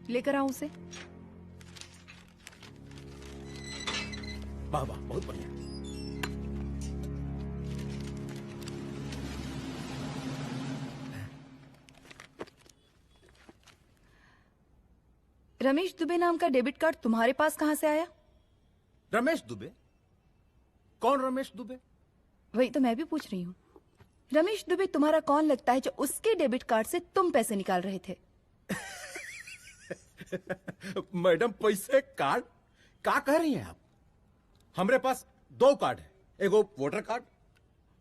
लेकर आऊं उसे? वाह वाह, बहुत बढ़िया। रमेश दुबे नाम का डेबिट कार्ड तुम्हारे पास कहां से आया? रमेश दुबे? कौन रमेश दुबे? वही तो मैं भी पूछ रही हूँ। रमेश दुबे तुम्हारा कौन लगता है जो उसके डेबिट कार्ड से तुम पैसे निकाल रहे थे? मैडम, पैसे कार्ड क्या कह रही हैं आप? हमारे पास 2 कार्ड है, एक वो वोटर कार्ड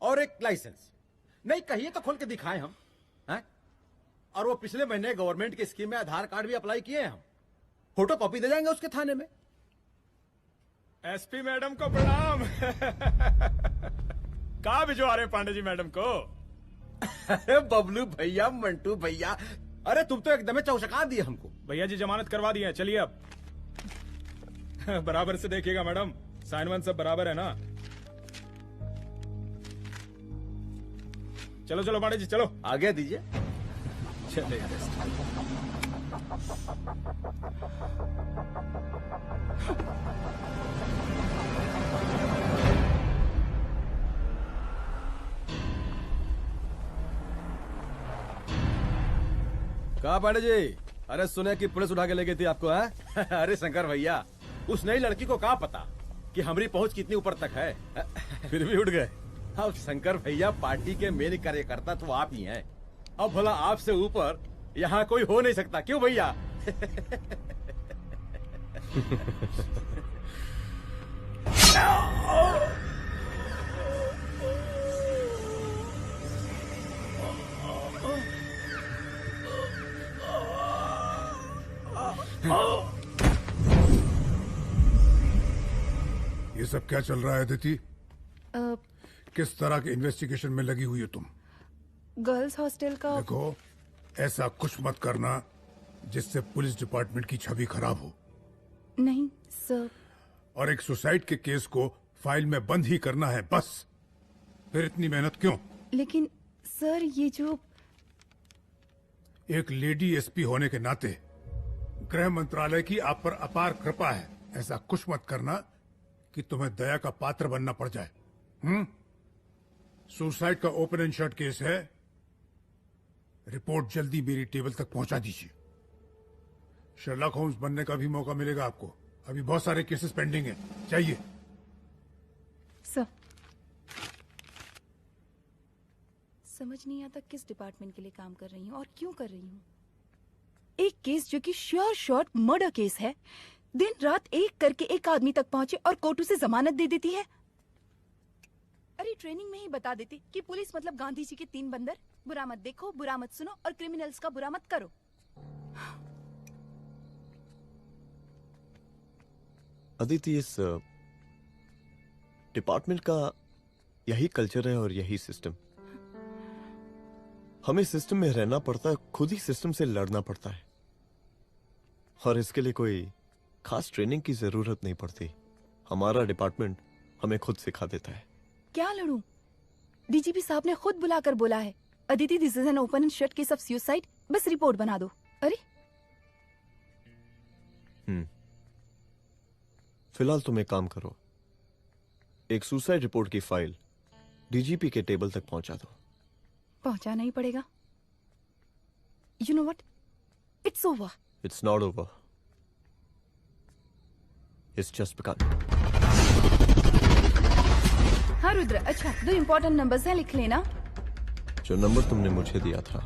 और एक लाइसेंस। नहीं कहिए तो खोल के दिखाएं हम हैं? और वो पिछले महीने गवर्नमेंट की स्कीम में आधार कार्ड भी अप्लाई किए हैं हम। फोटो कॉपी दे जाएंगे उसके थाने में। एसपी मैडम को प्रणाम। कहाँ भिजवा रहे हैं पांडे जी मैडम को? अरे बबलू भैया, मंटू भैया, अरे तुम तो एकदम चौंका दिए हमको। भैया जी जमानत करवा दिए हैं, चलिए अब। बराबर से देखिएगा मैडम, साइन वाइन सब बराबर है ना? चलो चलो पांडे जी चलो। आगे दीजिए। चलिए। कहा पांडे जी? अरे सुने कि पुलिस उठा के ले गई थी आपको, है? अरे शंकर भैया, उस नई लड़की को क्या पता कि हमारी पहुंच कितनी ऊपर तक है। फिर भी उठ गए। अब शंकर भैया, पार्टी के मेन कार्यकर्ता तो आप ही हैं। अब भला आपसे ऊपर यहाँ कोई हो नहीं सकता, क्यों भैया? ये सब क्या चल रहा है अदिति? किस तरह के इन्वेस्टिगेशन में लगी हुई हो तुम? गर्ल्स हॉस्टल का। देखो, ऐसा कुछ मत करना जिससे पुलिस डिपार्टमेंट की छवि खराब हो। नहीं सर। और एक सुसाइड के केस को फाइल में बंद ही करना है बस। फिर इतनी मेहनत क्यों? लेकिन सर, ये जो एक लेडी एसपी होने के नाते गृह मंत्रालय की आप पर अपार कृपा है। ऐसा कुछ मत करना कि तुम्हें दया का पात्र बनना पड़ जाए। सुसाइड का ओपन एंड शट केस है। रिपोर्ट जल्दी मेरी टेबल तक पहुंचा दीजिए। शर्लॉक होम्स बनने का भी मौका मिलेगा आपको। अभी बहुत सारे केसेस पेंडिंग हैं। चाहिए सर। समझ नहीं आता किस डिपार्टमेंट के लिए काम कर रही हूँ और क्यों कर रही हूँ। एक केस जो कि श्योर शॉट मर्डर केस है, दिन रात एक करके एक आदमी तक पहुंचे और कोर्ट उसे जमानत दे देती है। अरे ट्रेनिंग में ही बता देती कि पुलिस मतलब गांधी जी के 3 बंदर, बुरा मत देखो, बुरा मत सुनो और क्रिमिनल्स का बुरा मत करो। अदिति, इस डिपार्टमेंट का यही कल्चर है और यही सिस्टम। हमें सिस्टम में रहना पड़ता है, खुद ही सिस्टम से लड़ना पड़ता है, और इसके लिए कोई खास ट्रेनिंग की जरूरत नहीं पड़ती। हमारा डिपार्टमेंट हमें खुद सिखा देता है। क्या लड़ूं? डीजीपी साहब ने खुद बुलाकर बोला है, Aditi this is an open and shut case of suicide, बस रिपोर्ट बना दो। अरे फिलहाल तुम एक काम करो, एक सुसाइड रिपोर्ट की फाइल डीजीपी के टेबल तक पहुंचा दो। पहुंचाना ही पड़ेगा। You know what, it's over. It's not over, it's just begun. हाँ रुद्र, अच्छा 2 इम्पोर्टेंट नंबर्स हैं, लिख लेना। जो नंबर तुमने मुझे दिया था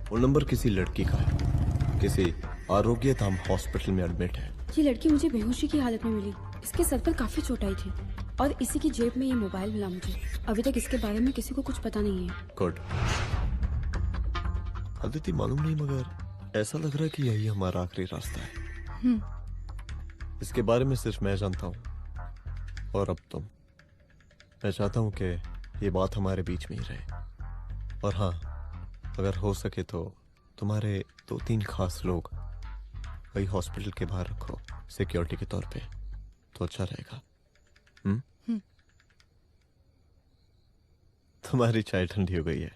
वो नंबर किसी लड़की का है, किसी आरोग्य धाम हॉस्पिटल में एडमिट है। ये लड़की मुझे बेहोशी की हालत में मिली। इसके सर पर काफी चोट आई थी और इसी की जेब में ये मोबाइल मिला मुझे। अभी तक इसके बारे में किसी को कुछ पता नहीं है। गुड। अदिति, मालूम नहीं मगर ऐसा लग रहा है कि यही हमारा आखिरी रास्ता है। इसके बारे में सिर्फ मैं जानता हूँ और अब तुम। मैं चाहता हूँ कि ये बात हमारे बीच में ही रहे। और हाँ, अगर हो सके तो तुम्हारे 2-3 खास लोग वही हॉस्पिटल के बाहर रखो सिक्योरिटी के तौर पे, तो अच्छा रहेगा। तुम्हारी चाय ठंडी हो गई है।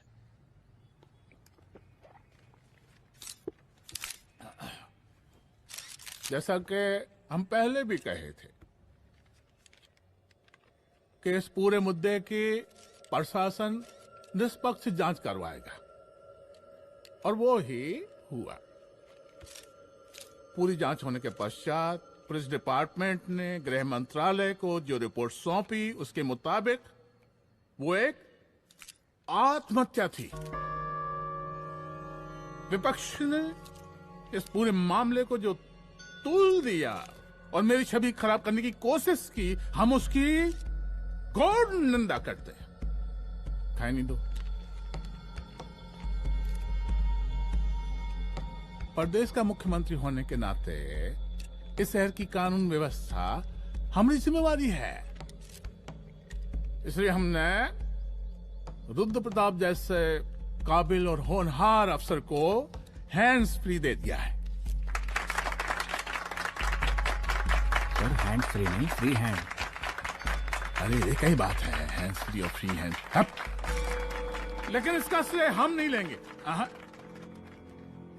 जैसा कि हम पहले भी कहे थे कि इस पूरे मुद्दे की प्रशासन निष्पक्ष जांच करवाएगा, और वो ही हुआ। पूरी जांच होने के पश्चात पुलिस डिपार्टमेंट ने गृह मंत्रालय को जो रिपोर्ट सौंपी, उसके मुताबिक वो एक आत्महत्या थी। विपक्ष ने इस पूरे मामले को जो तूल दिया और मेरी छवि खराब करने की कोशिश की, हम उसकी घोर निंदा करते हैं। खाए नहीं दो। प्रदेश का मुख्यमंत्री होने के नाते इस शहर की कानून व्यवस्था हमारी जिम्मेवारी है। इसलिए हमने रुद्र प्रताप जैसे काबिल और होनहार अफसर को हैंड्स फ्री दे दिया है। सर हैंड फ्री नहीं, फ्री हैंड। अरे एक ही बात है, हैंड्स फ्री और फ्री हैंड। लेकिन इसका श्रेय हम नहीं लेंगे।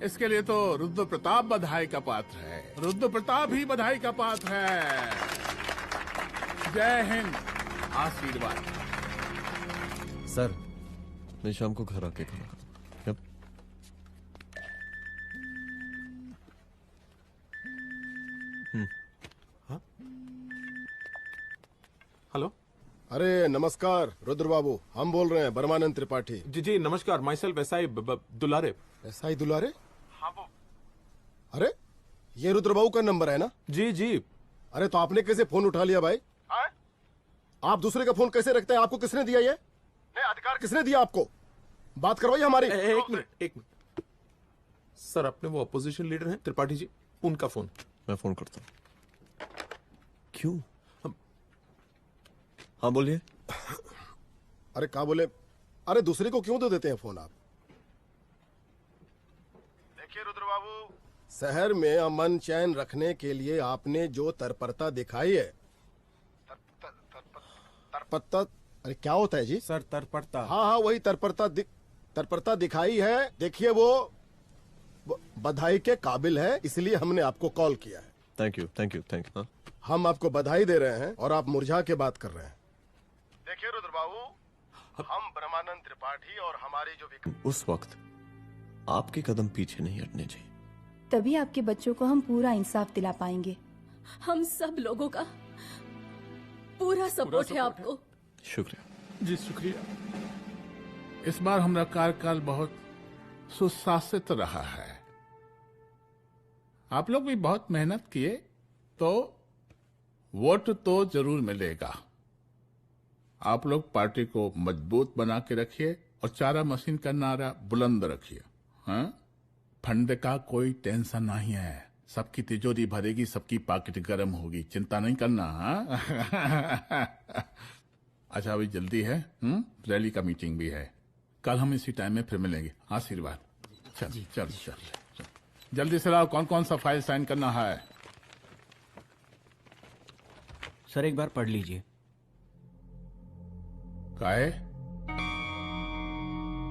इसके लिए तो रुद्र प्रताप बधाई का पात्र है। रुद्र प्रताप ही बधाई का पात्र है। जय हिंद। आशीर्वाद। सर मैं शाम को घर आके खाना खाऊंगा। हेलो। अरे नमस्कार रुद्र बाबू, हम बोल रहे हैं परमानंद त्रिपाठी। जी जी नमस्कार, my self SI Dulare. SI दुलारे? हाँ वो। अरे ये रुद्र बाबू का नंबर है ना? जी जी। अरे तो आपने कैसे फोन उठा लिया भाई? आप दूसरे का फोन कैसे रखते हैं? आपको किसने दिया ये? नहीं, अधिकार किसने दिया आपको? बात करवाइए हमारी। एक मिनट। सर अपने वो अपोजिशन लीडर हैं त्रिपाठी जी, उनका फोन। मैं फोन करता हूँ। क्यों? हाँ बोलिए। अरे क्या बोले? अरे दूसरे को क्यों दे देते हैं फोन आप? देखिए रुद्र बाबू, शहर में अमन चैन रखने के लिए आपने जो तत्परता दिखाई है, तत्परता, अरे क्या होता है जी? सर तत्परता। हाँ वही तत्परता दिखाई है। देखिए वो बधाई के काबिल है, इसलिए हमने आपको कॉल किया है। Thank you. हम आपको बधाई दे रहे हैं और आप मुरझा के बात कर रहे हैं। देखिए रुद्र बाबू, हम ब्रह्मानंद त्रिपाठी और हमारी जो उस वक्त आपके कदम पीछे नहीं हटने चाहिए। तभी आपके बच्चों को हम पूरा इंसाफ दिला पाएंगे। हम सब लोगों का पूरा सपोर्ट है आपको। शुक्रिया जी, शुक्रिया। इस बार हमारा कार्यकाल बहुत सुशासित रहा है। आप लोग भी बहुत मेहनत किए, तो वोट तो जरूर मिलेगा। आप लोग पार्टी को मजबूत बना के रखिए और चारा मशीन का नारा बुलंद रखिए। हाँ, फंड का कोई टेंशन नहीं है। सबकी तिजोरी भरेगी, सबकी पॉकेट गर्म होगी, चिंता नहीं करना। हाँ? अच्छा अभी जल्दी है, रैली का मीटिंग भी है। कल हम इसी टाइम में फिर मिलेंगे। आशीर्वाद। चल जल्दी से लाओ, कौन कौन सा फाइल साइन करना है? सर एक बार पढ़ लीजिए। काहे?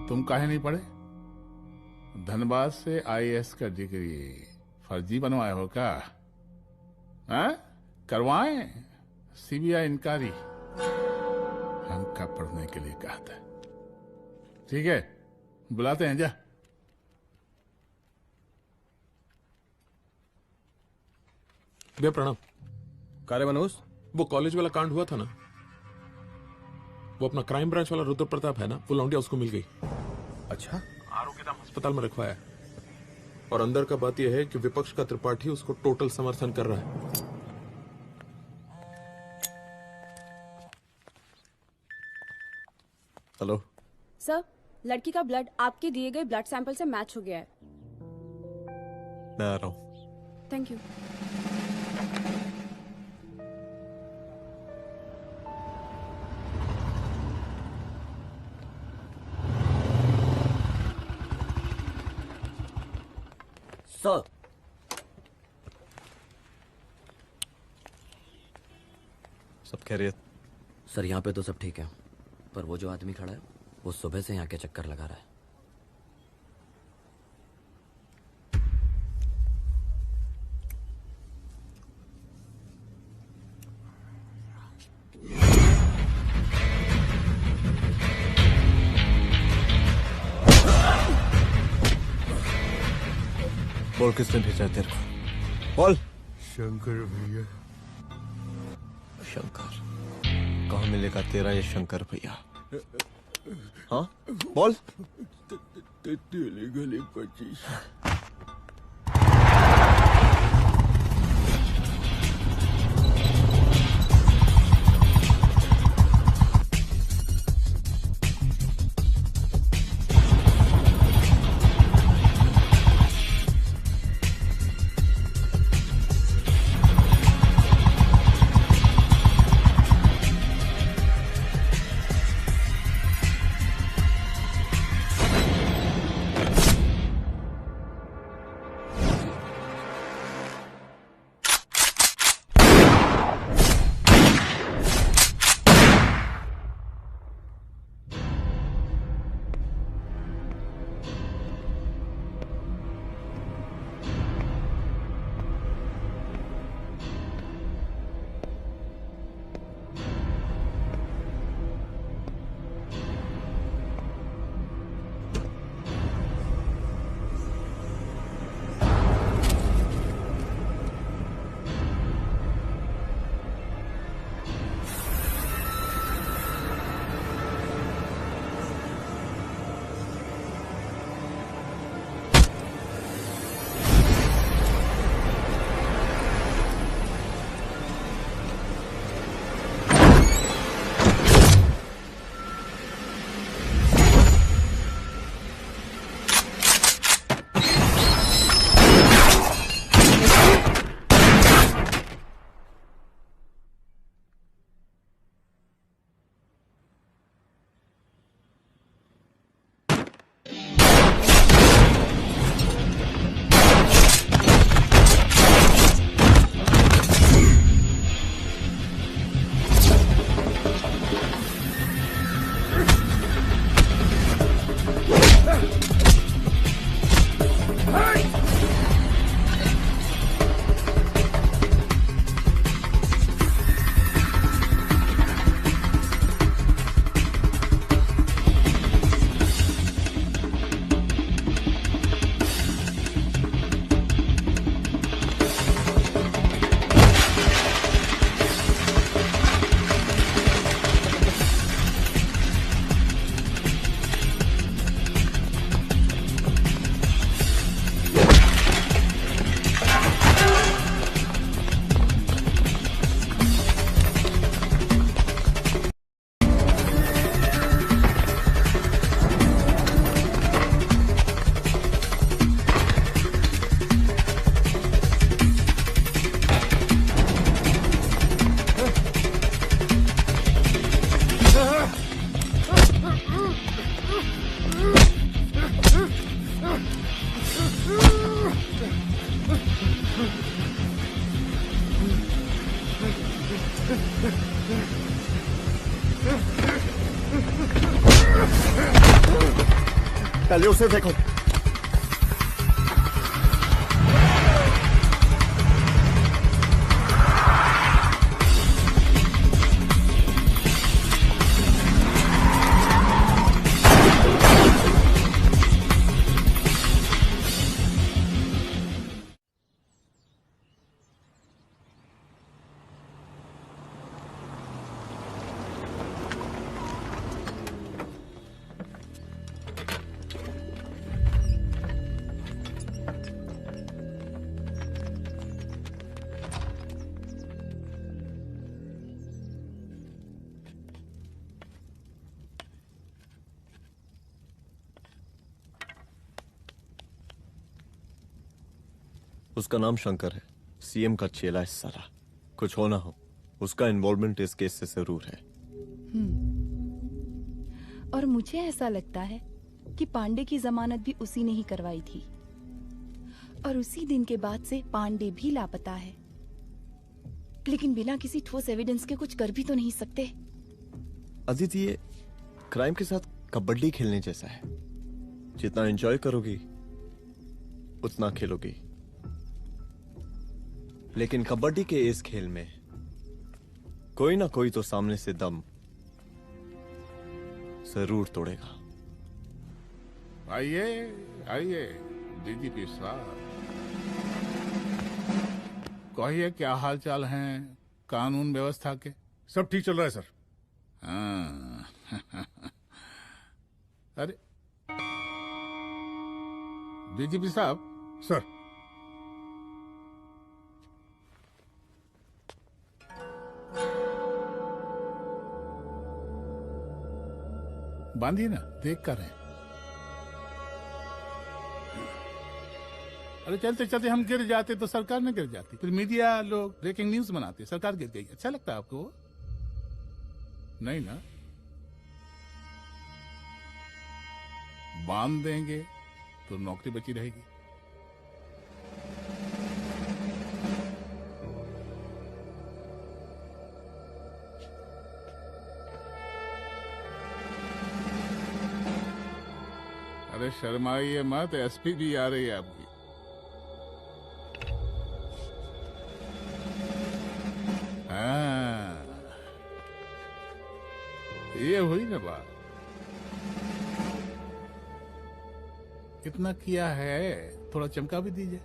तुम काहे नहीं पढ़े? धनबाद से आईएएस का डिग्री फर्जी बनवाए हो क्या? करवाएं सीबीआई इंक्वायरी। हम कब पढ़ने के लिए कहा था? ठीक है, बुलाते हैं। जा भैया प्रणाम। कार्य मनोज, वो कॉलेज वाला कांड हुआ था ना, वो अपना क्राइम ब्रांच वाला रुद्र प्रताप है ना, वो लौंडिया उसको मिल गई। अच्छा। आरोपी नाम अस्पताल में रखवाया है, और अंदर का बात यह है कि विपक्ष का त्रिपाठी उसको टोटल समर्थन कर रहा है। हेलो सर, लड़की का ब्लड आपके दिए गए ब्लड सैंपल से मैच हो गया है। मैं आ रहा हूँ। Thank you. सर सब खैरियत? सर यहाँ पे तो सब ठीक है, पर वो जो आदमी खड़ा है वो सुबह से यहाँ के चक्कर लगा रहा है। बोल किसने भेजा है तेरे को? बोल। शंकर भैया। शंकर? कहाँ मिलेगा तेरा ये शंकर भैया? हाँ बोल। गली 25। पहले उसे देखो। उसका नाम शंकर है, सीएम का चेला है साला। कुछ हो ना हो, उसका इन्वॉल्वमेंट इस केस से जरूर है। और मुझे ऐसा लगता है कि पांडे की जमानत भी उसी ने ही करवाई थी, और उसी दिन के बाद से पांडे भी लापता है। लेकिन बिना किसी ठोस एविडेंस के कुछ कर भी तो नहीं सकते। अदिति, ये क्राइम के साथ कबड्डी खेलने जैसा है। जितना एंजॉय करोगी उतना खेलोगी, लेकिन कबड्डी के इस खेल में कोई ना कोई तो सामने से दम जरूर तोड़ेगा। आइए आइए डीजीपी साहब। कहिए क्या हाल चाल हैं कानून व्यवस्था के? सब ठीक चल रहा है सर। हाँ। अरे डीजीपी साहब। सर। बांधिए ना, देख कर हैं। अरे चलते चलते हम गिर जाते तो सरकार न गिर जाती, फिर मीडिया लोग ब्रेकिंग न्यूज बनाते सरकार गिर गई। अच्छा लगता है आपको? नहीं ना? बांध देंगे तो नौकरी बची रहेगी। अरे शर्माइए मत, एसपी भी आ रही है आपकी। हाँ, ये हुई ना बात। कितना किया है, थोड़ा चमका भी दीजिए।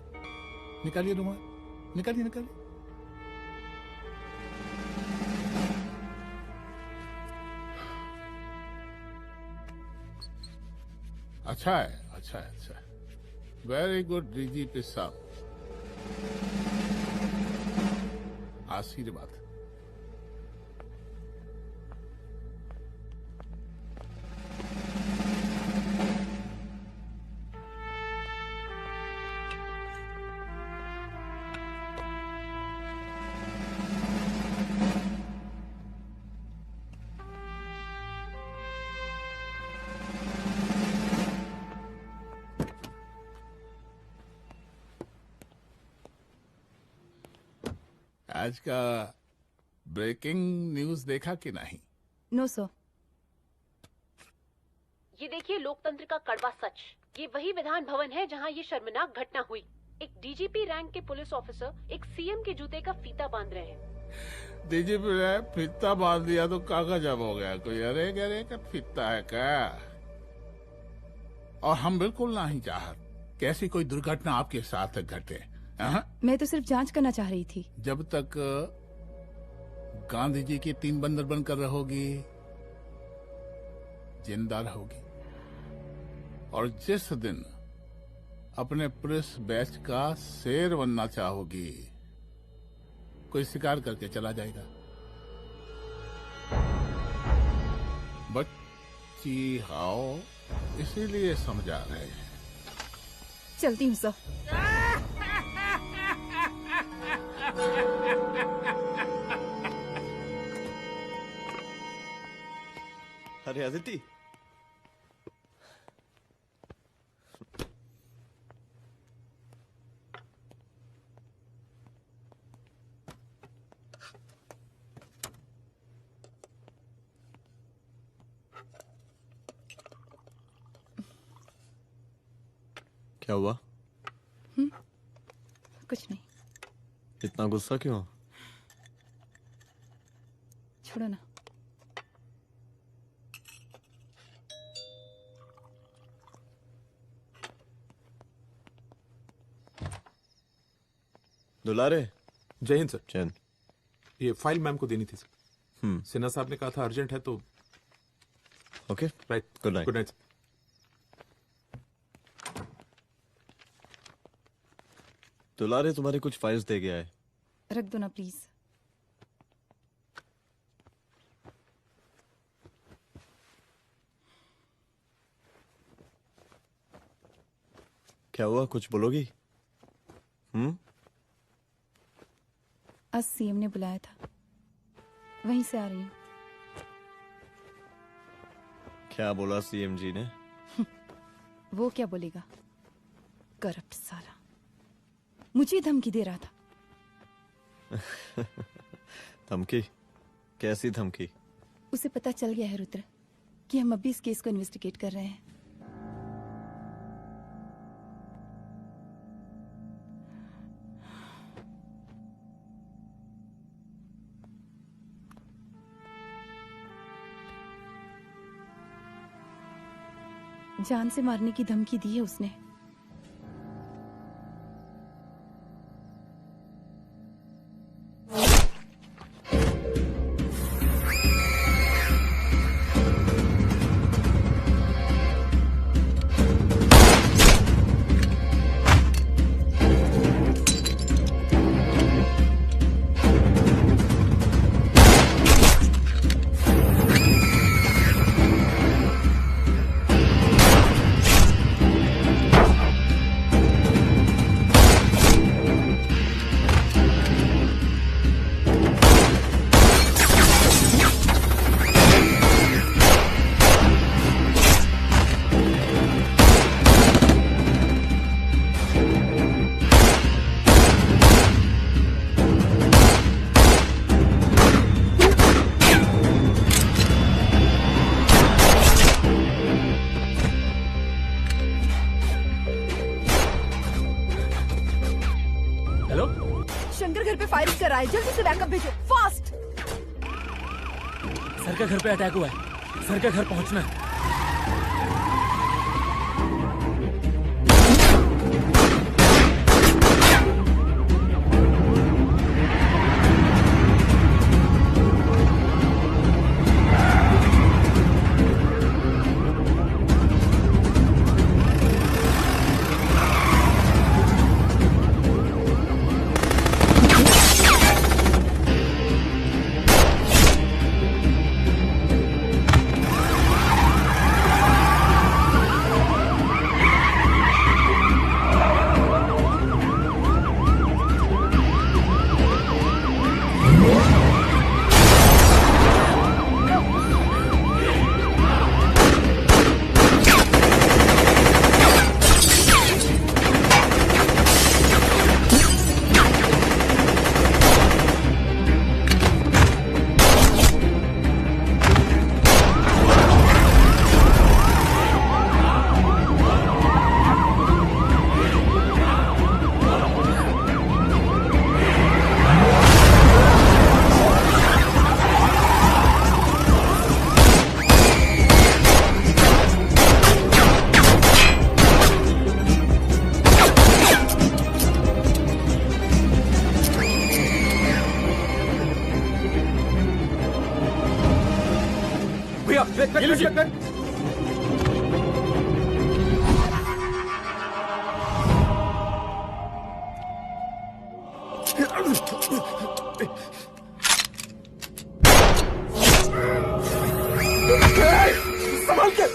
निकालिए रुमाल, निकालिए निकालिए। अच्छा है, अच्छा है, अच्छा है। वेरी गुड डीजीपी साहब, आशीर्वाद। आज का ब्रेकिंग न्यूज देखा कि नहीं? No sir. ये देखिए लोकतंत्र का कड़वा सच। ये वही विधान भवन है जहां ये शर्मनाक घटना हुई। एक डीजीपी रैंक के पुलिस ऑफिसर एक सीएम के जूते का फीता बांध रहे हैं। डीजीपी ने फीता बांध दिया तो कागज अब हो गया कोई? अरे गरे का फीता है क्या? और हम बिल्कुल नहीं चाहते कैसी कोई दुर्घटना आपके साथ घटे। मैं तो सिर्फ जांच करना चाह रही थी। जब तक गांधी जी की 3 बंदर बनकर रहोगी, जिंदा रहोगी। और जिस दिन अपने पुलिस बैच का शेर बनना चाहोगी, कोई शिकार करके चला जाएगा। बच्ची हाओ, इसीलिए समझा रहे हैं। चलती हूँ सर। अरे अदिति, क्या हुआ? कुछ नहीं। इतना गुस्सा क्यों? छोड़ो ना। दुलारे। जय हिंद सर। जैन, ये फाइल मैम को देनी थी सर। सिन्हा साहब ने कहा था अर्जेंट है तो। Okay, right. Good night. Good night. दुलारे तुम्हारे कुछ फाइल्स दे गया है। रख दो ना प्लीज। क्या हुआ, कुछ बोलोगी? आज सीएम ने बुलाया था, वहीं से आ रही हूँ। क्या बोला सीएम जी ने? वो क्या बोलेगा, करप्ट साला। मुझे धमकी दे रहा था। धमकी? कैसी धमकी? उसे पता चल गया है रुद्र कि हम अभी इस केस को इन्वेस्टिगेट कर रहे हैं। जान से मारने की धमकी दी है उसने। शंकर घर पे फायरिंग कर रहा है, जल्दी से बैकअप भेजो, फास्ट। सर का घर पे अटैक हुआ है, सर का घर पहुंचना है। संभाल के।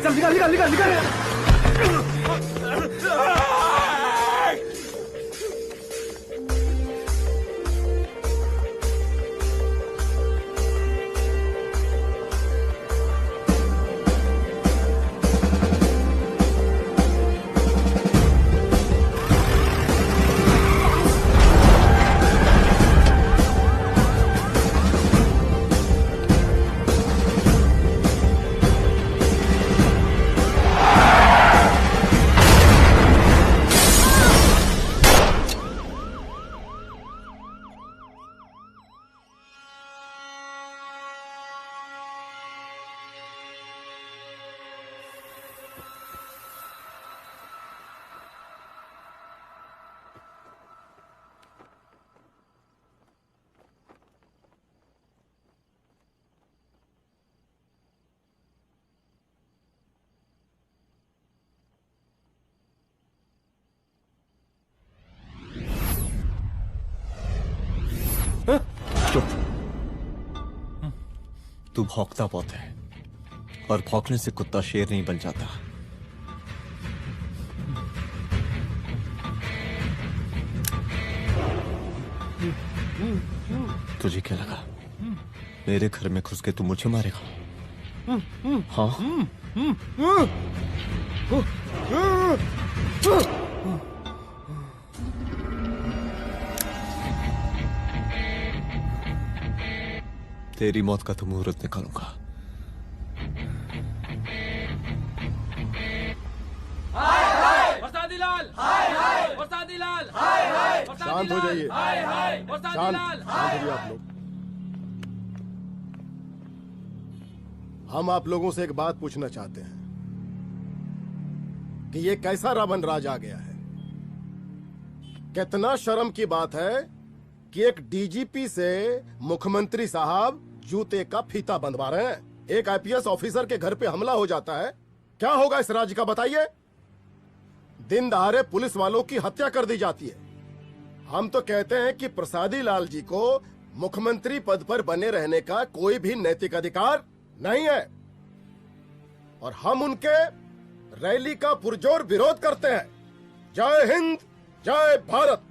चल निकाल निकाल निकाल निकाल। तू भौंकता बहुत है और भौंकने से कुत्ता शेर नहीं बन जाता। तुझे क्या लगा मेरे घर में घुस के तू मुझे मारेगा? हाँ तेरी मौत का तो मुहूर्त निकालूंगा। शांत हो जाइए, शांत हो जाइए आप लोग। हम आप लोगों से एक बात पूछना चाहते हैं कि ये कैसा रावण राज आ गया है। कितना शर्म की बात है कि एक डीजीपी से मुख्यमंत्री साहब जूते का फीता बंधवा रहे हैं। एक आईपीएस ऑफिसर के घर पे हमला हो जाता है, क्या होगा इस राज्य का बताइए? दिन दहाड़े पुलिस वालों की हत्या कर दी जाती है। हम तो कहते हैं कि प्रसादी लाल जी को मुख्यमंत्री पद पर बने रहने का कोई भी नैतिक अधिकार नहीं है और हम उनके रैली का पुरजोर विरोध करते हैं। जय हिंद, जय भारत।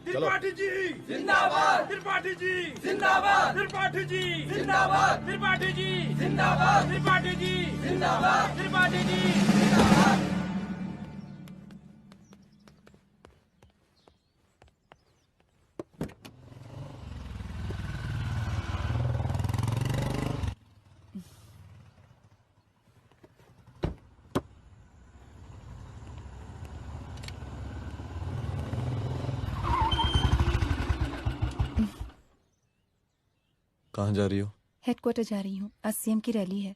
त्रिपाठी जी जिंदाबाद, त्रिपाठी जी जिंदाबाद, त्रिपाठी जी जिंदाबाद, त्रिपाठी जी जिंदाबाद, त्रिपाठी जी जिंदाबाद, त्रिपाठी जी जिंदाबाद। कहाँ जा रही हो? हेडक्वार्टर जा रही हूँ, आज सीएम की रैली है।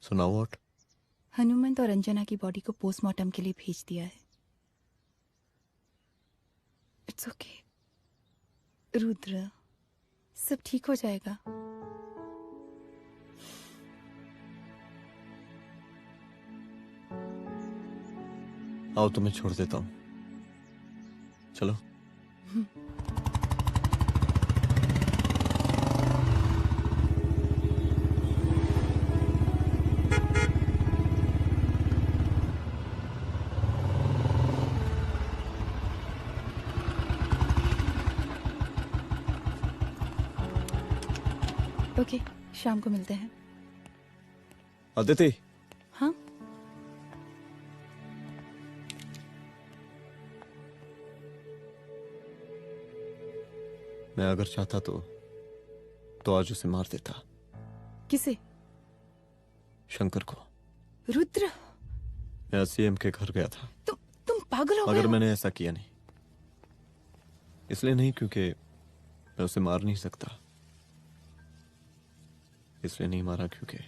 सुनाओ व्हाट? हनुमंत और अंजना की बॉडी को पोस्टमार्टम के लिए भेज दिया है। इट्स ओके रुद्र, सब ठीक हो जाएगा। आओ तुम्हें छोड़ देता हूँ, चलो। ओके, शाम को मिलते हैं। अदिति, हाँ? मैं अगर चाहता तो आज उसे मार देता। किसे? शंकर को। रुद्र, मैं सीएम के घर गया था। तुम पागल हो गए मगर हो? मैंने ऐसा किया नहीं। इसलिए नहीं क्योंकि मैं उसे मार नहीं सकता, इसलिए नहीं मारा क्योंकि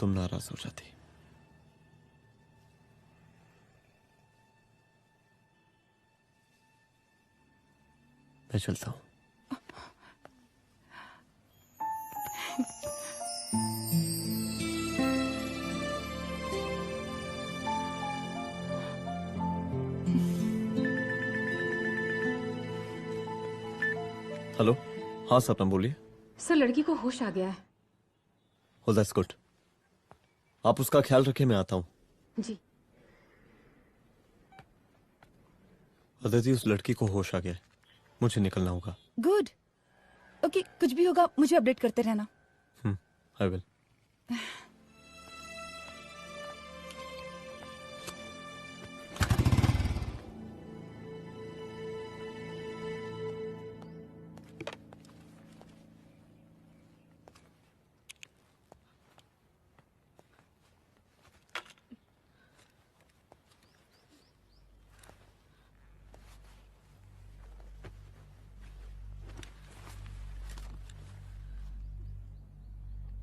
तुम नाराज हो जाती। मैं चलता हूं। हेलो, हाँ सपना बोलिए। सर, लड़की को होश आ गया है। Oh, that's good. आप उसका ख्याल रखें, मैं आता हूँ। जी। अदिति, उस लड़की को होश आ गया है, मुझे निकलना होगा। गुड। ओके, कुछ भी होगा मुझे अपडेट करते रहना। I will.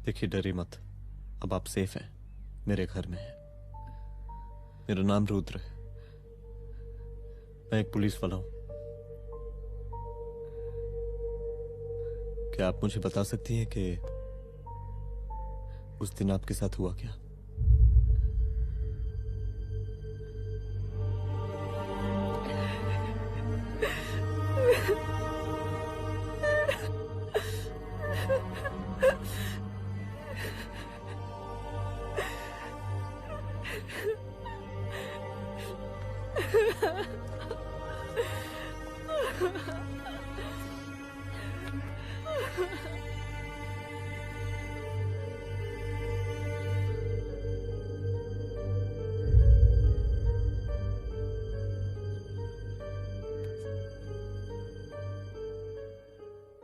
देखिए, डरिए मत, अब आप सेफ हैं, मेरे घर में हैं। मेरा नाम रुद्र है, मैं एक पुलिस वाला हूं। क्या आप मुझे बता सकती हैं कि उस दिन आपके साथ हुआ क्या?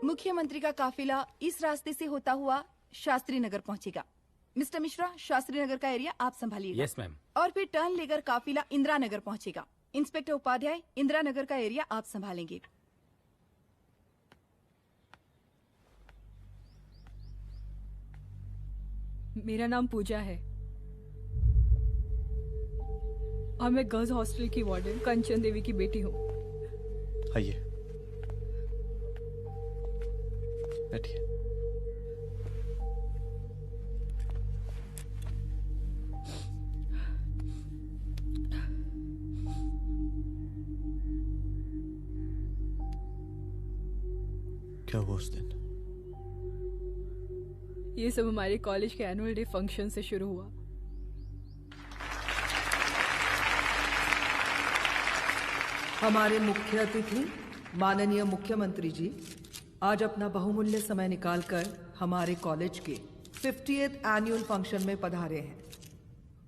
मुख्यमंत्री का काफिला इस रास्ते से होता हुआ शास्त्री नगर पहुंचेगा। मिस्टर मिश्रा, शास्त्री नगर का एरिया आप संभालिएगा। Yes ma'am. और फिर टर्न लेकर काफिला इंदिरा नगर पहुंचेगा। इंस्पेक्टर उपाध्याय, इंदिरा नगर का एरिया आप संभालेंगे। मेरा नाम पूजा है और मैं गर्ल्स हॉस्टल की वार्डन कंचन देवी की बेटी हूँ। आइए, बैठिए। क्या हुआ उस दिन? ये सब हमारे कॉलेज के एनुअल डे फंक्शन से शुरू हुआ। हमारे मुख्य अतिथि माननीय मुख्यमंत्री जी आज अपना बहुमूल्य समय निकालकर हमारे कॉलेज के 50th एनुअल फंक्शन में पधारे हैं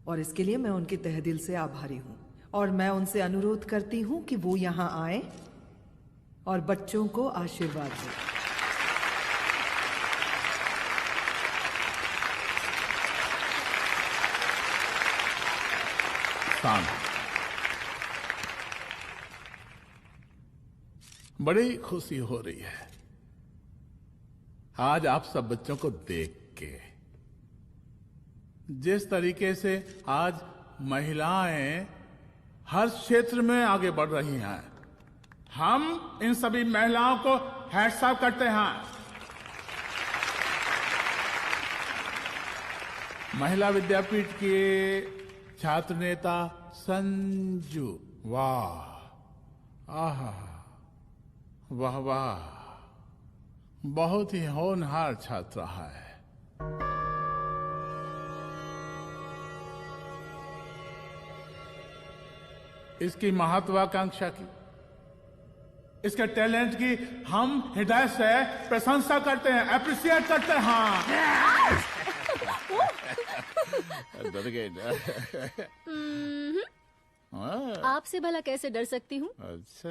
और इसके लिए मैं उनके तहे दिल से आभारी हूँ और मैं उनसे अनुरोध करती हूँ कि वो यहाँ आए और बच्चों को आशीर्वाद दें। शांत। बड़ी खुशी हो रही है आज आप सब बच्चों को देख के। जिस तरीके से आज महिलाएं हर क्षेत्र में आगे बढ़ रही हैं, हम इन सभी महिलाओं को हैट्स ऑफ करते हैं। महिला विद्यापीठ के छात्र नेता संजू, वाह, आहा, वाह वाह, बहुत ही होनहार छात्रा है। इसकी महत्वाकांक्षा की, इसके टैलेंट की हम हृदय से प्रशंसा करते हैं, अप्रिशिएट करते हैं। डर गए ना? आपसे भला कैसे डर सकती हूँ? अच्छा।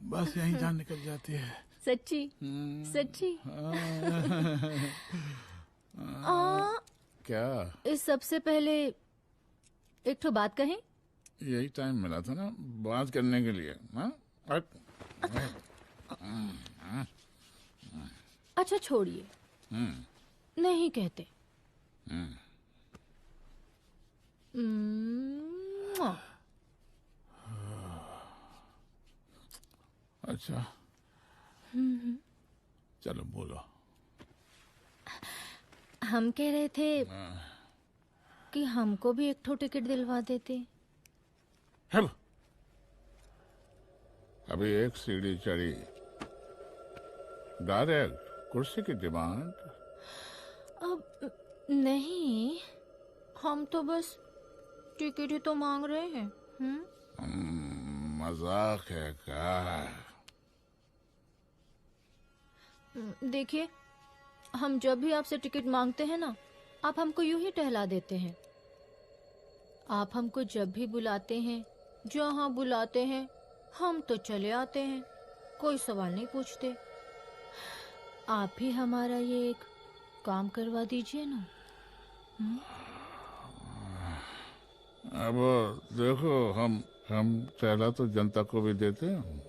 बस यहीं जान निकल जाती है। सच्ची सच्ची। क्या? इस सबसे पहले एक ठो बात कहें? यही टाइम मिला था ना बात करने के लिए। अच्छा छोड़िए, नहीं कहते। अच्छा चलो बोलो। हम कह रहे थे कि हमको भी एक ठो टिकट दिलवा देते। अभी एक सीढ़ी चढ़ी, डायरेक्ट कुर्सी की डिमांड। अब नहीं, हम तो बस टिकट ही तो मांग रहे हैं। मजाक है क्या? देखिए, हम जब भी आपसे टिकट मांगते हैं ना, आप हमको यूं ही टहला देते हैं। आप हमको जब भी बुलाते हैं, जहाँ बुलाते हैं, हम तो चले आते हैं, कोई सवाल नहीं पूछते। आप ही हमारा ये एक काम करवा दीजिए ना। अब देखो, हम टहला तो जनता को भी देते हैं,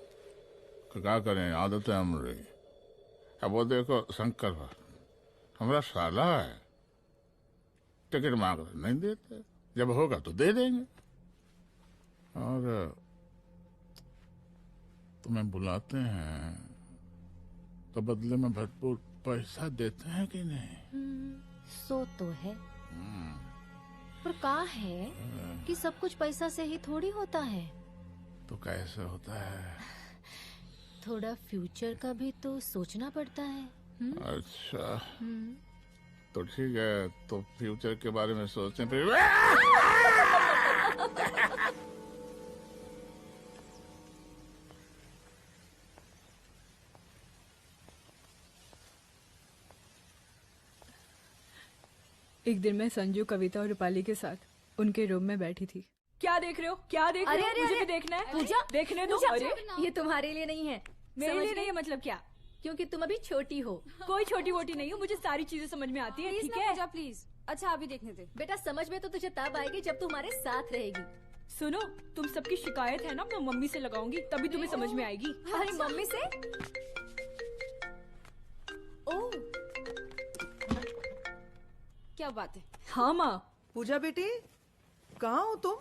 क्या करें, आदत है हमारी। अब वो देखो शंकर हमारा साला है, टिकट मांग रहे नहीं देते, जब होगा तो दे देंगे। और तुम्हें बुलाते हैं तो बदले में भरपूर पैसा देते हैं कि नहीं? सो तो है, पर कहा है कि सब कुछ पैसा से ही थोड़ी होता है। तो कैसे होता है? थोड़ा फ्यूचर का भी तो सोचना पड़ता है। अच्छा तो ठीक है, तो फ्यूचर के बारे में सोचें फिर। एक दिन मैं संजू, कविता और रूपाली के साथ उनके रूम में बैठी थी। क्या देख रहे हो? क्या देख रहे हो? मुझे भी देखना है। पूजा, देखने दो। पूजा, अरे ये तुम्हारे लिए नहीं है। मेरे लिए नहीं है मतलब क्या? क्योंकि तुम अभी छोटी हो। कोई छोटी वोटी नहीं हो, मुझे सारी चीजें समझ में आती है। ठीक है पूजा प्लीज। अच्छा अभी देखने दे। बेटा समझ में तो तुझे तब आएगी जब तू हमारे साथ रहेगी। सुनो, तुम सबकी शिकायत है ना, मैं मम्मी से लगाऊंगी, तभी तुम्हें समझ में आएगी। अरे मम्मी से? ओह क्या बात है। हाँ माँ। पूजा बेटी कहाँ हो तुम?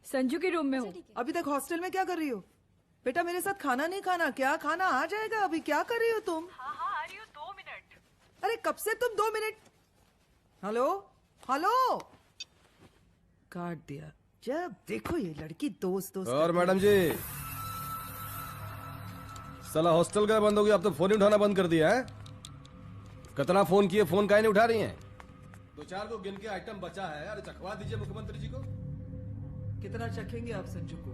संजू के रूम में हूँ। अभी तक हॉस्टल में क्या कर रही हो? बेटा मेरे साथ खाना नहीं खाना क्या? खाना आ जाएगा, अभी क्या कर रही हो तुम? हाँ हाँ आ रही हूँ, 2 मिनट। अरे कब से तुम 2 मिनट? हेलो हेलो, काट दिया। जब देखो ये लड़की दोस्त दोस्त। और मैडम जी, साला हॉस्टल का बंद हो गया, आप तो फोन ही उठाना बंद कर दिया है। कितना फोन किए, फोन काहे नहीं उठा रही हैं? 2-4 को गिन के आइटम बचा है, अरे चखवा दीजिए मुख्यमंत्री जी को। कितना चखेंगे आप संजू को?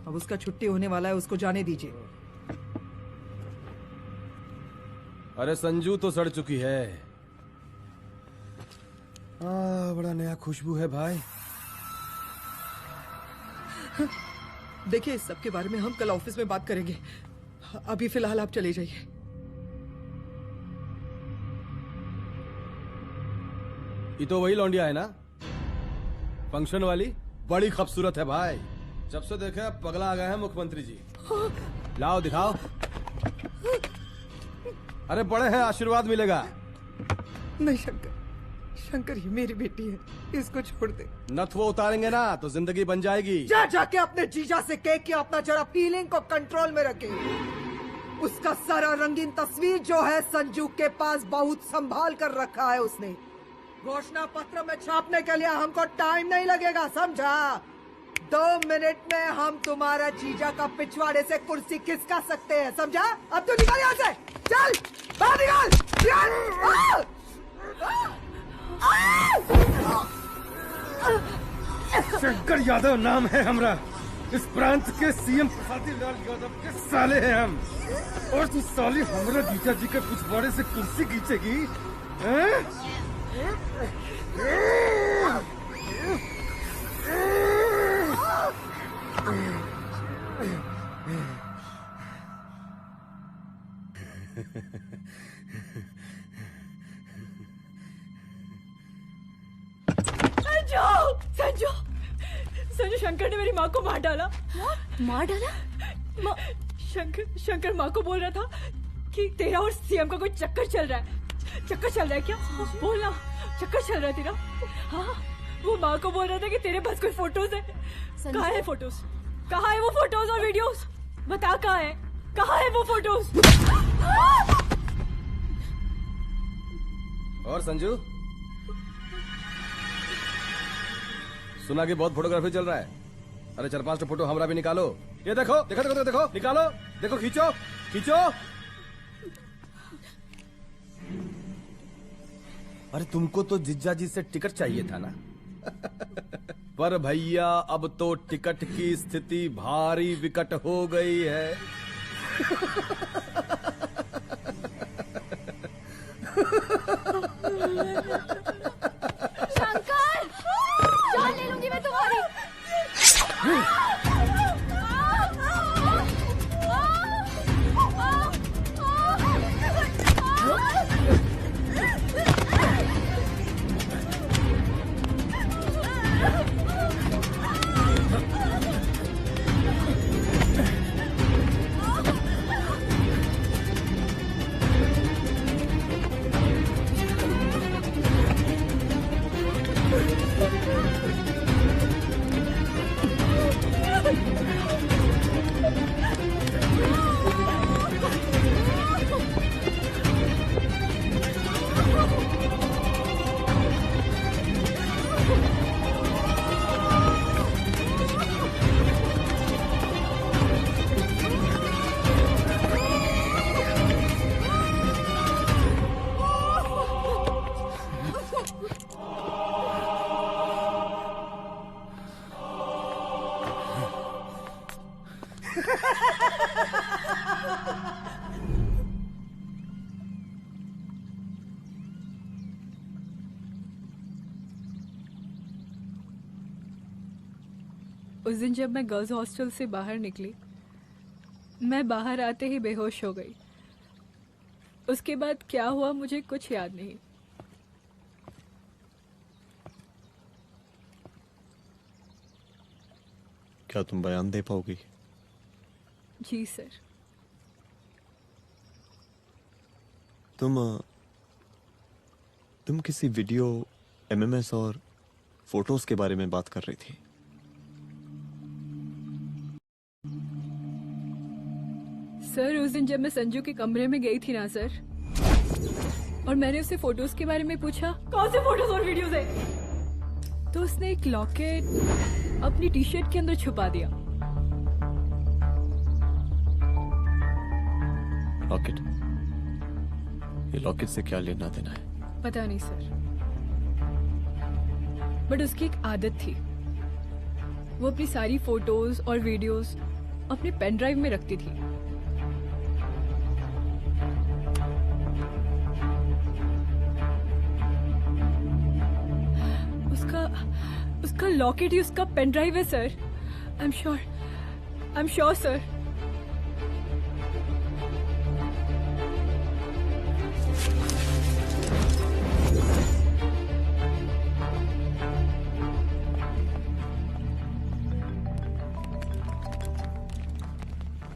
अब उसका छुट्टी होने वाला है, उसको जाने दीजिए। अरे संजू तो सड़ चुकी है। बड़ा नया खुशबू है भाई। देखिए इस सब के बारे में हम कल ऑफिस में बात करेंगे, अभी फिलहाल आप चले जाइए। ये तो वही लौंडिया है ना फंक्शन वाली बड़ी खूबसूरत है भाई। जब से देखे पगला आ गए हैं मुख्यमंत्री जी। लाओ दिखाओ। अरे बड़े हैं, आशीर्वाद मिलेगा। नहीं शंकर, शंकर ये मेरी बेटी है, इसको छोड़ दे। नथुआ उतारेंगे ना तो जिंदगी बन जाएगी। जा जाके अपने जीजा से कह के अपना जरा फीलिंग को कंट्रोल में रखे। उसका सारा रंगीन तस्वीर जो है संजू के पास बहुत संभाल कर रखा है उसने। घोषणा पत्र में छापने के लिए हमको टाइम नहीं लगेगा, समझा? 2 मिनट में हम तुम्हारा जीजा का पिछवाड़े से कुर्सी खिसका सकते हैं, समझा? अब तू निकल यहाँ से, चल बाहर निकल। शंकर यादव नाम है हमरा। इस प्रांत के सीएम प्रसादी लाल यादव के साले हैं हम। और तू साली हमरा जीजा जी के पिछवाड़े से कुर्सी खींचेगी? संजू, संजू शंकर ने मेरी माँ को मार डाला। मार डाला? शंकर माँ को बोल रहा था कि तेरा और सीएम का कोई चक्कर चल रहा है। चक्कर चल रहा है क्या? बोलना, चक्कर चल रहा है तेरा? हाँ, वो माँ को बोल रहा था कि तेरे पास कोई फोटोज है। कहाँ है फोटोज? कहाँ है वो फोटोज और वीडियोस? बता कहाँ है? कहाँ है वो फोटोज? और संजू, सुना कि बहुत फोटोग्राफी चल रहा है। अरे 4-5 फोटो हमरा भी निकालो। ये देखो देखो देखो देखो, निकालो, देखो, खींचो खींचो। अरे तुमको तो जिज्जा जी से टिकट चाहिए था ना। पर भैया अब तो टिकट की स्थिति भारी विकट हो गई है। शंकर, जान ले लूंगी मैं तुम्हारी। उस दिन जब मैं गर्ल्स हॉस्टल से बाहर निकली, मैं बाहर आते ही बेहोश हो गई। उसके बाद क्या हुआ मुझे कुछ याद नहीं। क्या तुम बयान दे पाओगी? जी सर। तुम किसी वीडियो, एमएमएस और फोटोज के बारे में बात कर रही थी। सर उस दिन जब मैं संजू के कमरे में गई थी ना सर, और मैंने उससे फोटोज के बारे में पूछा कौन से फोटोज और वीडियोज है, तो उसने एक लॉकेट अपनी टी शर्ट के अंदर छुपा दिया। लॉकेट? ये लॉकेट से क्या लेना देना है? पता नहीं सर, बट उसकी एक आदत थी। वो अपनी सारी फोटोज और वीडियोज अपने पेन ड्राइव में रखती थी। उसका लॉकेट ही उसका पेन ड्राइव है sir. I am sure sir.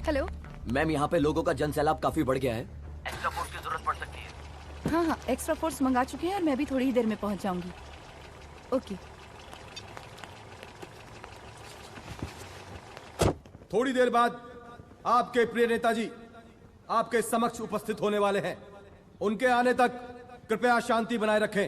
Hello. Ma'am, यहाँ पे लोगों का जनसैलाब काफी बढ़ गया है। एक्स्ट्रा फोर्स की जरूरत पड़ सकती है। हाँ हाँ, एक्स्ट्रा फोर्स मंगा चुके हैं और मैं भी थोड़ी ही देर में पहुंच जाऊंगी। ओके। थोड़ी देर बाद आपके प्रिय नेताजी आपके समक्ष उपस्थित होने वाले हैं। उनके आने तक कृपया शांति बनाए रखें।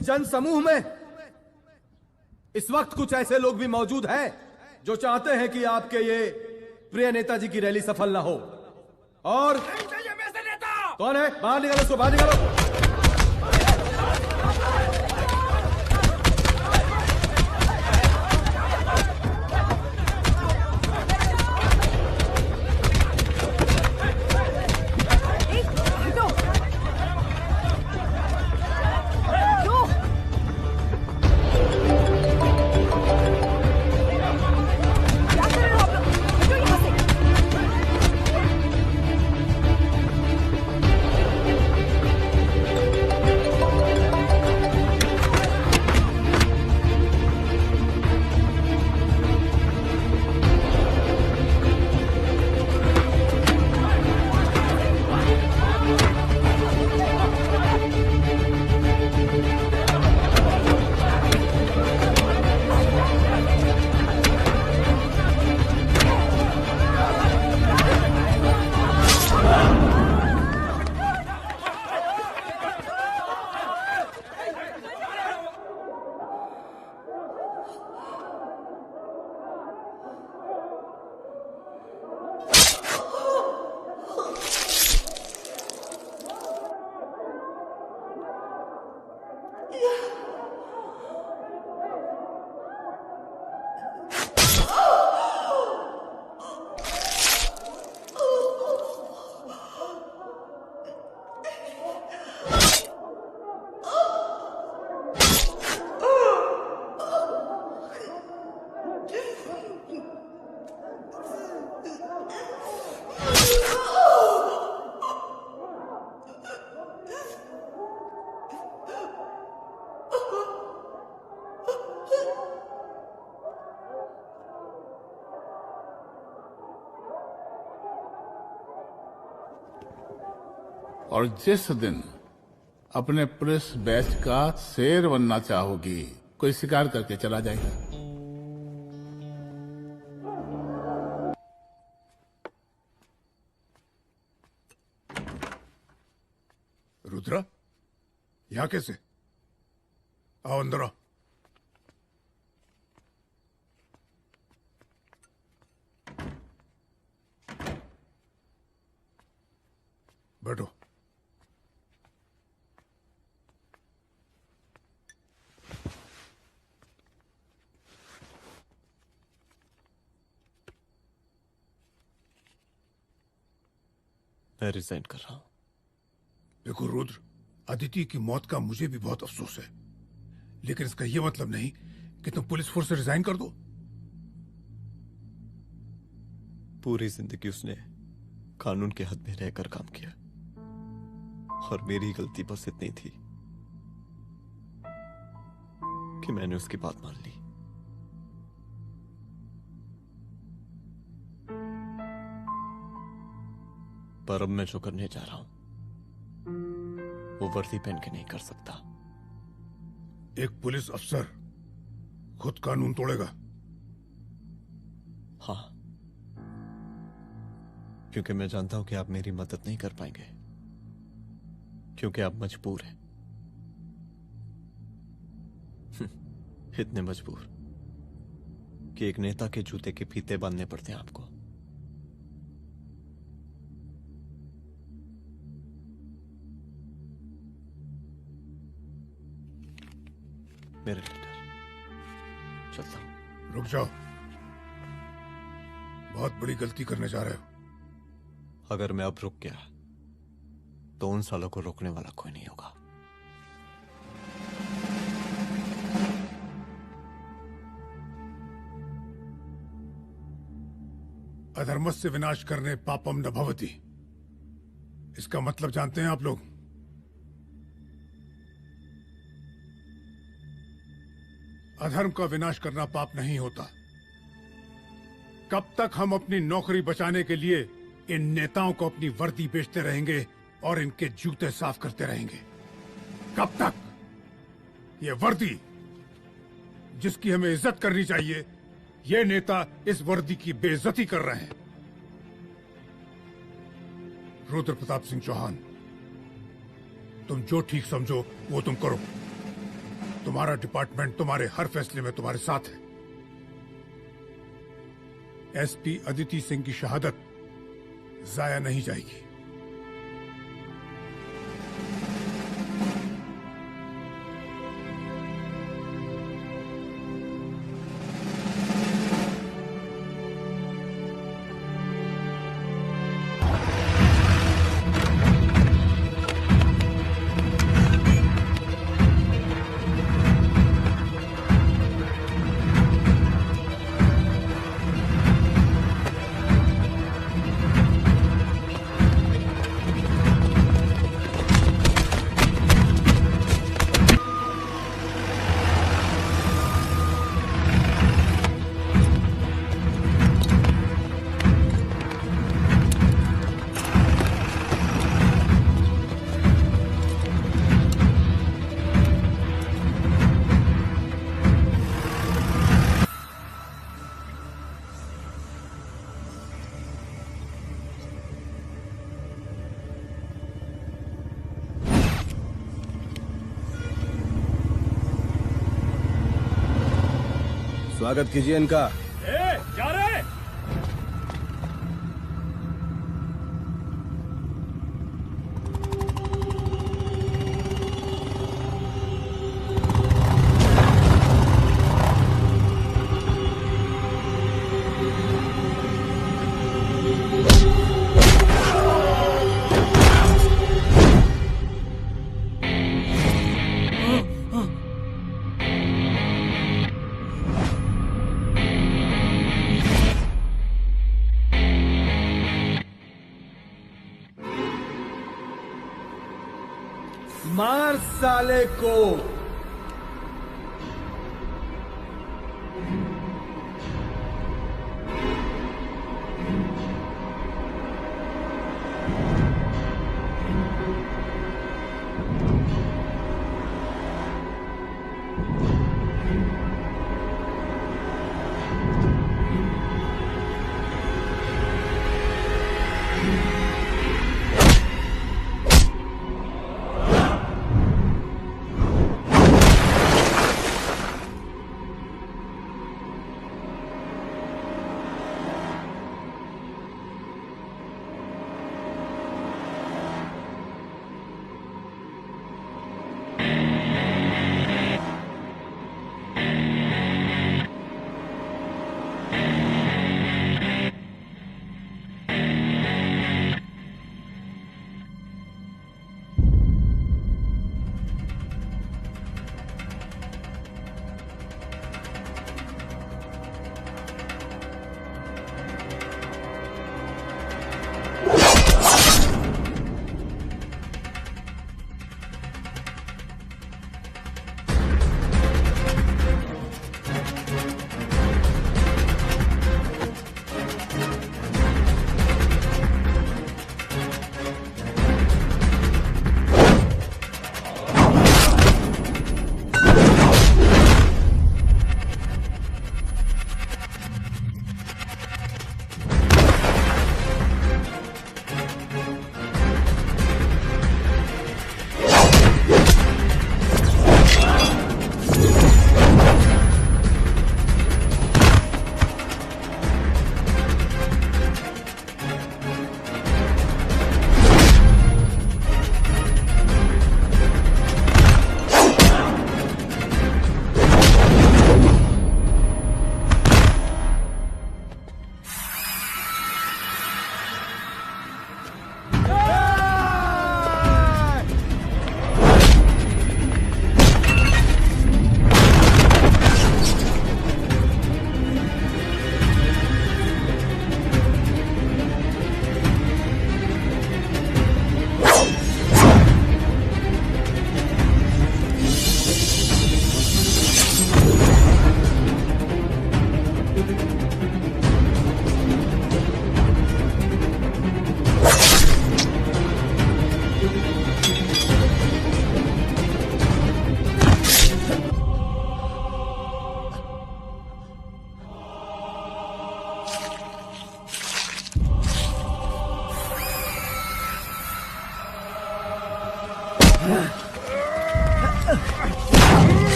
जन समूह में इस वक्त कुछ ऐसे लोग भी मौजूद हैं जो चाहते हैं कि आपके ये प्रिय नेताजी की रैली सफल ना हो। और कौन है? बाहर निकालो उसको, बाहर निकालो। और जिस दिन अपने पुलिस बैच का शेर बनना चाहोगी, कोई शिकार करके चला जाएगा। रुद्रा, यहाँ कैसे? आओ अंदर आओ। बैठो। मैं रिजाइन कर रहा हूं। देखो रुद्र, अदिति की मौत का मुझे भी बहुत अफसोस है, लेकिन इसका यह मतलब नहीं कि तुम पुलिस फोर्स से रिजाइन कर दो। पूरी जिंदगी उसने कानून के हद में रहकर काम किया और मेरी गलती बस इतनी थी कि मैंने उसकी बात मान ली। पर अब मैं जो करने जा रहा हूं वो वर्दी पहन के नहीं कर सकता। एक पुलिस अफसर खुद कानून तोड़ेगा? हाँ, क्योंकि मैं जानता हूं कि आप मेरी मदद नहीं कर पाएंगे, क्योंकि आप मजबूर हैं। इतने मजबूर कि एक नेता के जूते के फीते बांधने पड़ते हैं आपको। मेरे लीडर, चलता हूं। रुक जाओ, बहुत बड़ी गलती करने जा रहे हो। अगर मैं अब रुक गया तो उन सालों को रोकने वाला कोई नहीं होगा। अधर्मस्य विनाश करने पापम न भवति, इसका मतलब जानते हैं आप लोग? अधर्म का विनाश करना पाप नहीं होता। कब तक हम अपनी नौकरी बचाने के लिए इन नेताओं को अपनी वर्दी बेचते रहेंगे और इनके जूते साफ करते रहेंगे? कब तक? ये वर्दी जिसकी हमें इज्जत करनी चाहिए, ये नेता इस वर्दी की बेइज्जती कर रहे हैं। रुद्र प्रताप सिंह चौहान, तुम जो ठीक समझो वो तुम करो। तुम्हारा डिपार्टमेंट तुम्हारे हर फैसले में तुम्हारे साथ है। एसपी अदिति सिंह की शहादत जाया नहीं जाएगी। स्वागत कीजिए इनका। जा रहे? मार साले को।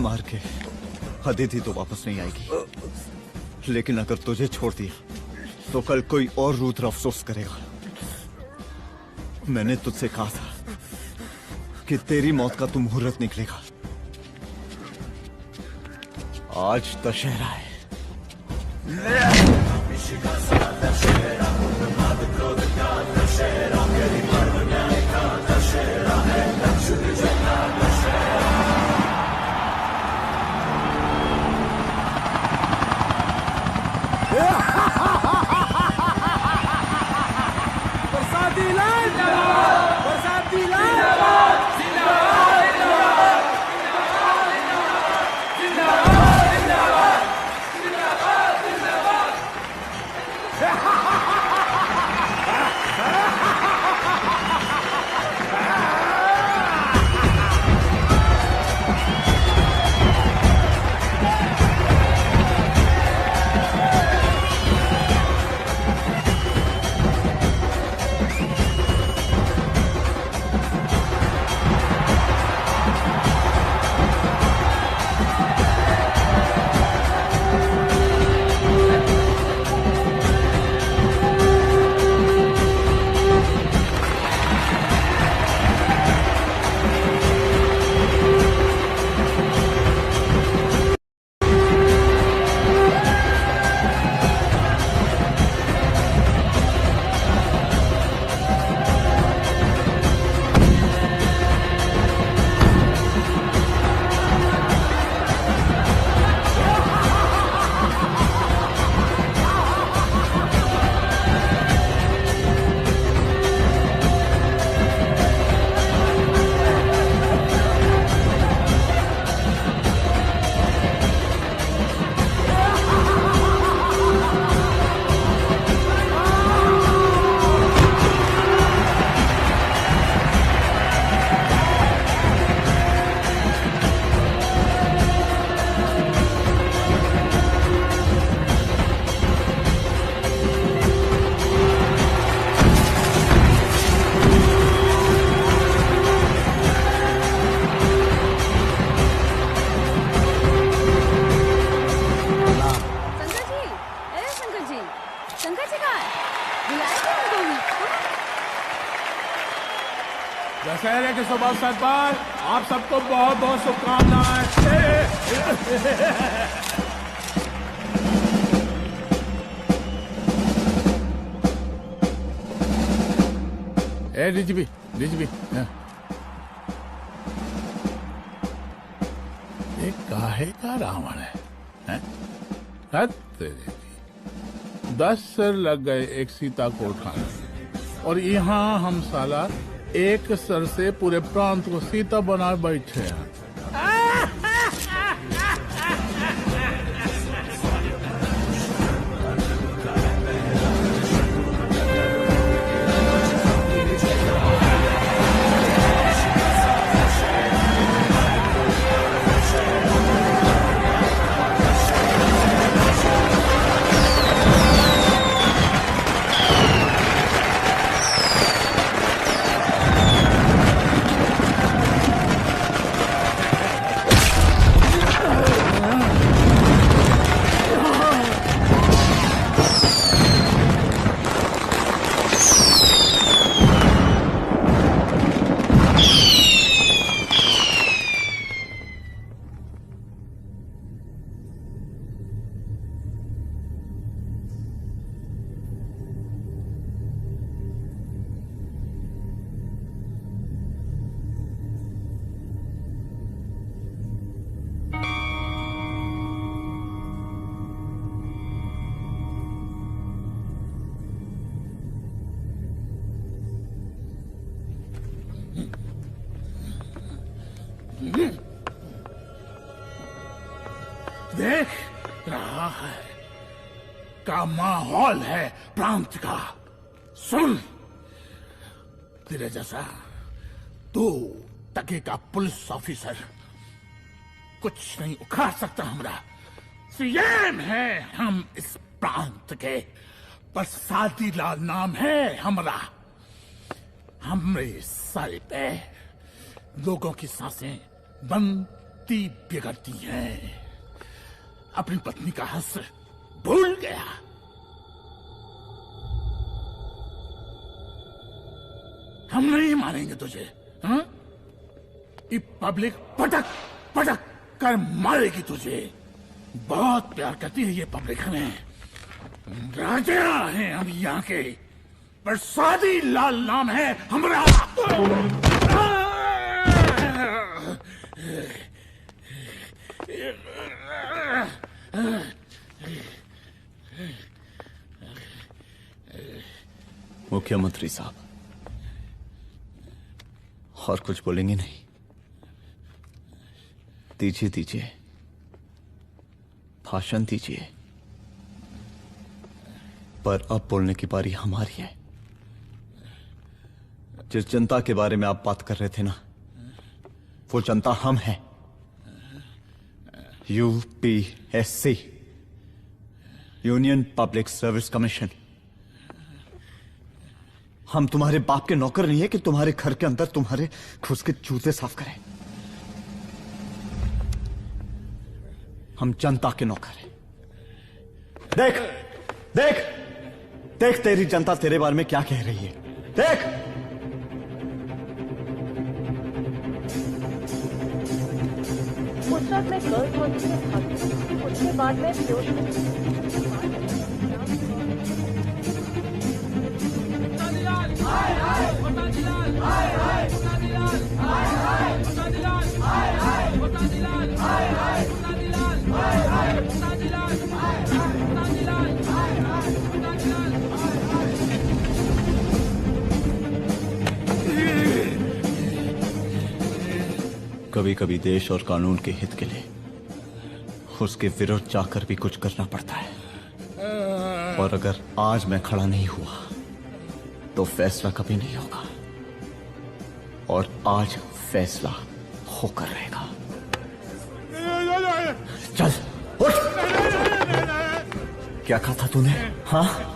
मार के अदिति तो वापस नहीं आएगी, लेकिन अगर तुझे छोड़ दिया तो कल कोई और रुद्र अफसोस करेगा। मैंने तुझसे कहा था कि तेरी मौत का तू मुहूर्त निकलेगा। आज दशहरा है। बरसाती लाल जिंदाबाद, बरसाती लाल जिंदाबाद, जिंदाबाद, जिंदाबाद, जिंदाबाद, जिंदाबाद, जिंदाबाद, दशहरे के शुभ अवसर पर आप सबको बहुत बहुत शुभकामनाएं। ए डीजीपी ये काहे का रावण है? हद तेरी 10 सिर लग गए एक सीता को उठाने, और यहाँ हम साला एक सर से पूरे प्रांत को सीता बना बैठे हैं। देख रहा है का माहौल है प्रांत का। सुन, तेरे जैसा 2 टके का पुलिस ऑफिसर कुछ नहीं उखाड़ सकता। हमारा सीएम है हम इस प्रांत के, बरसाती लाल नाम है हमारा। हमरे सर पे लोगों की सांसें बंद पति बिगड़ती है, अपनी पत्नी का हक भूल गया। हम नहीं मारेंगे तुझे, हाँ? ये पब्लिक पटक पटक कर मारेगी तुझे। बहुत प्यार करती है ये पब्लिक हमें। राजा हैं हम यहाँ के, पर सादी लाल नाम है हमारा। मुख्यमंत्री साहब, और कुछ बोलेंगे नहीं? दीजिए दीजिए, भाषण दीजिए। पर अब बोलने की बारी हमारी है। जिस जनता के बारे में आप बात कर रहे थे ना, वो जनता हम हैं। UPSC, union public service commission. हम तुम्हारे बाप के नौकर नहीं है कि तुम्हारे घर के अंदर तुम्हारे खुद के जूते साफ करें। हम जनता के नौकर हैं। देख देख देख, तेरी जनता तेरे बारे में क्या कह रही है। देख, उस रात मैं गर्ल्स हॉस्टल में भागी, उसके बाद मैं बेहोश हो गई। कभी कभी देश और कानून के हित के लिए उसके विरुद्ध जाकर भी कुछ करना पड़ता है। और अगर आज मैं खड़ा नहीं हुआ तो फैसला कभी नहीं होगा, और आज फैसला होकर रहेगा। चल उठ। क्या कहा था तूने? हाँ,